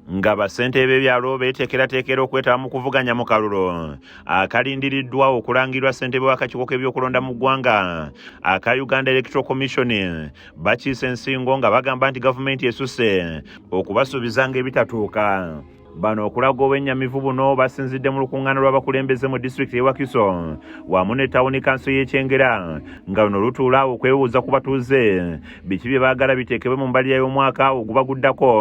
nga basentebe byalo betekeratekera okwetaba mu kuvuganya mu kalulu akalindiriddwa okulangirwa ssentebe w'akakiiko k'ebyokulonda mu ggwanga aka Uganda Electoral Commission bakiise ensingo nga bagamba nti gavumenti esusse okubasuubiza ng'ebitatuuka. Bano okulaga obwennyamivu buno basinzidde mu lukuŋŋaana lw'abakulembeze mu disitulikiti y'e Wakiso wamu ne tawuni kanso y'Ekyengera nga luno lutuula okwebuuza ku batuuze biki bye baagala biteekebwe mu mbalirira y'omwaka ogubaguddako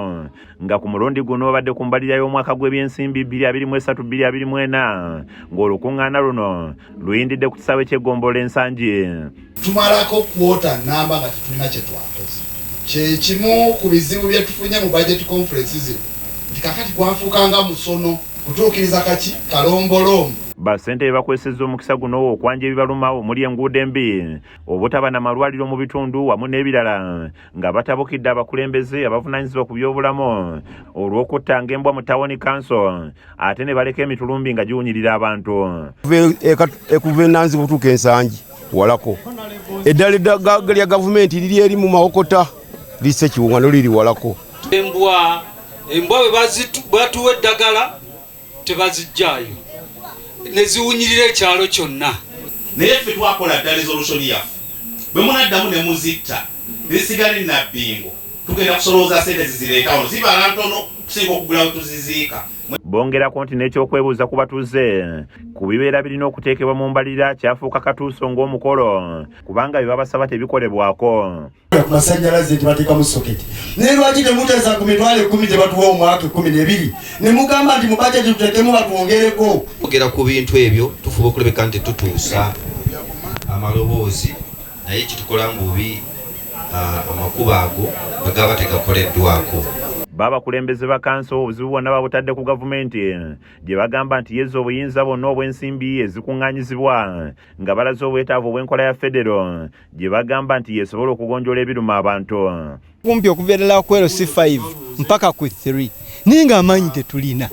nga ku mulundi guno babadde ku mbalirira y'omwaka gw'ebyensimbi 2023-2024 ng'olukuŋŋaana luno luyindidde ku kisaawe ky'eggombolola ensangi. Tumalako kwota namba nga tetulina kye twakoze. Kye kimu ku bizibu bye tufunye mu budget conference zino. Kakati kwafuukanga musono kutuukiriza kaki kalombolombo. Basente bakwesezza omukisa guno okwanja ebibaluma omuli enguudo embi obutaba na malwaliro mu bitundu wamu n'ebirala nga batabukidde abakulembeze abavunaanyizibwa ku by'obulamu olw'okuttanga embwa mu tawuni kanso ate ne baleka emitulumbi nga giwunyirira abantu. Ekuvennansi butuuka ensangi walako eddala lya gavumenti liri eri mu mawokota lisse kiwuŋŋano liri walako. Embwa batuwa eddagala tebazijjaayo ne ziwunyirira ekyalo kyonna. Naye ffe twakola dda resolution yaffe bwe munaddamu ne muzitta nesigala nabbingo tugenda kusolooza ssente zizireeta ono zibala ntono kusinga okugulawo tuziziika. Bongerako nti n'ekyokwebuuza ku batuuze ku bibeera birina okuteekebwa mu mbalirira kyafuuka katuuso ng'omukolo kubanga bye babasaba tebikolebwako. Amasannyalaze tebateeka mu soketi naye lwaki temuteesa ku mitwalo 10 tebatuwa omwaka 12 ne mugamba nti mu bajeti tuteekemu batwongereko. Ogera ku bintu ebyo tufuba okulebeka nti tutuusa amaloboozi naye kitukola mbubi amakubo ago bagaba tegakoleddwako. Babakulembeze ba kanso obuzibu bwonna babutadde ku gavumenti gye bagamba nti yezza obuyinza bwonna obw'ensimbi ezikuŋŋaanyizibwa nga balaze obwetaavu obw'enkola ya federo gye bagamba nti yesobola okugonjoola ebiruma abantu. Kumpi okubeerera ku LC5 mpaka ku 3 ninga amaanyi tetulina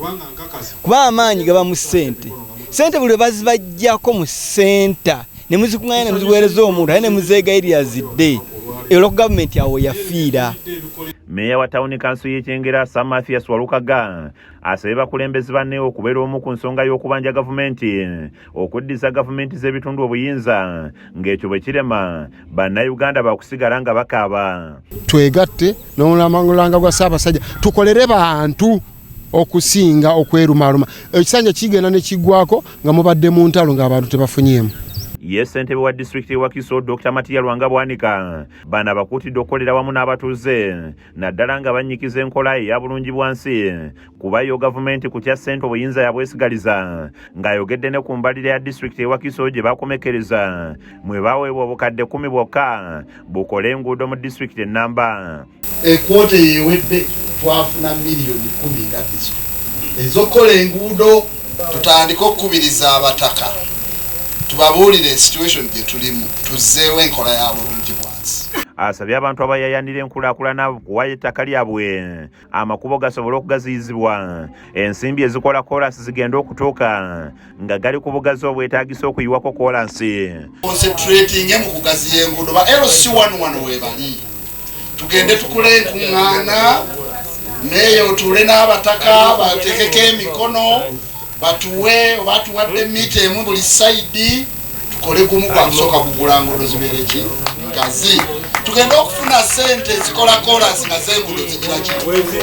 kuba amaanyi gaba mu ssente buli bazibajjako mu senta ne muzikuŋŋaanya ne muziweereza omuntu aye ne muzeegayirira zidde ero gavumenti awo yafiira. Meya wa tawuni kanso y'Ekyengera Mathias Walukaga asabye bakulembeze banne okubeera omu ku nsonga y'okubanja gavumenti okuddiza gavumenti z'ebitundu obuyinza ng'ekyo bwe kirema bannayuganda bakusigala nga bakaaba. Twegatte n'omulamangulanga gwa Ssaabasajja tukolere bantu okusinga okwerumaaluma ekisanja kigenda ne kiggwako nga mubadde mu ntalo ng'abantu tebafunyeemu. Ssentebe wa disitulikiti y'e Wakiso Dr. Matiya Lwanga-Bwanika bano abakuutidde okukolera wamu n'abatuuze naddala nga bannyikiza enkola eya Bulungibwansi kuba yo gavumenti ku kya ssente obuyinza yabwesigaliza ng'ayogedde ne ku mbalirira ya disitulikiti y'e Wakiso gye bakomekereza mwe baweebwa obukadde 10 bwokka bukole enguudo mu disitulikiti ennamba. Ekwote yeewedde twafuna miliyoni 10 nga disitulikiti ez'okukola enguudo. Tutandika okukubiriza abataka tubabuulire situation gye tulimu tuzzeewo enkola ya Bulungibwansi. Asabye abantu abayayanira enkulaakulana kuwa ettaka lyabwe amakubo gasobole okugaziyizibwa ensimbi ezikola kolansi zigenda okutuuka nga gali ku bugazi obwetaagisa okuyiwako kolansi. Concentrating mu kugaziya enguudo ba LC11 weebali tugende tukule enkuŋŋaana neeyo tuule n'abataka bateekeko emikono batuwe batuwadde mita emu buli sayidi tukole gumu kwa kusooka kugula nguudo zibeere ki ngazi tugenda okufuna ssente zikola kolansi nga z'enguudo zigira ki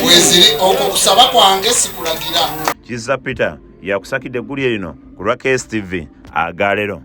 weziri. Okwo kusaba kwange sikulagira. Kizza Peter yakusakidde eggulire lino ku lwa KSTV Agalero.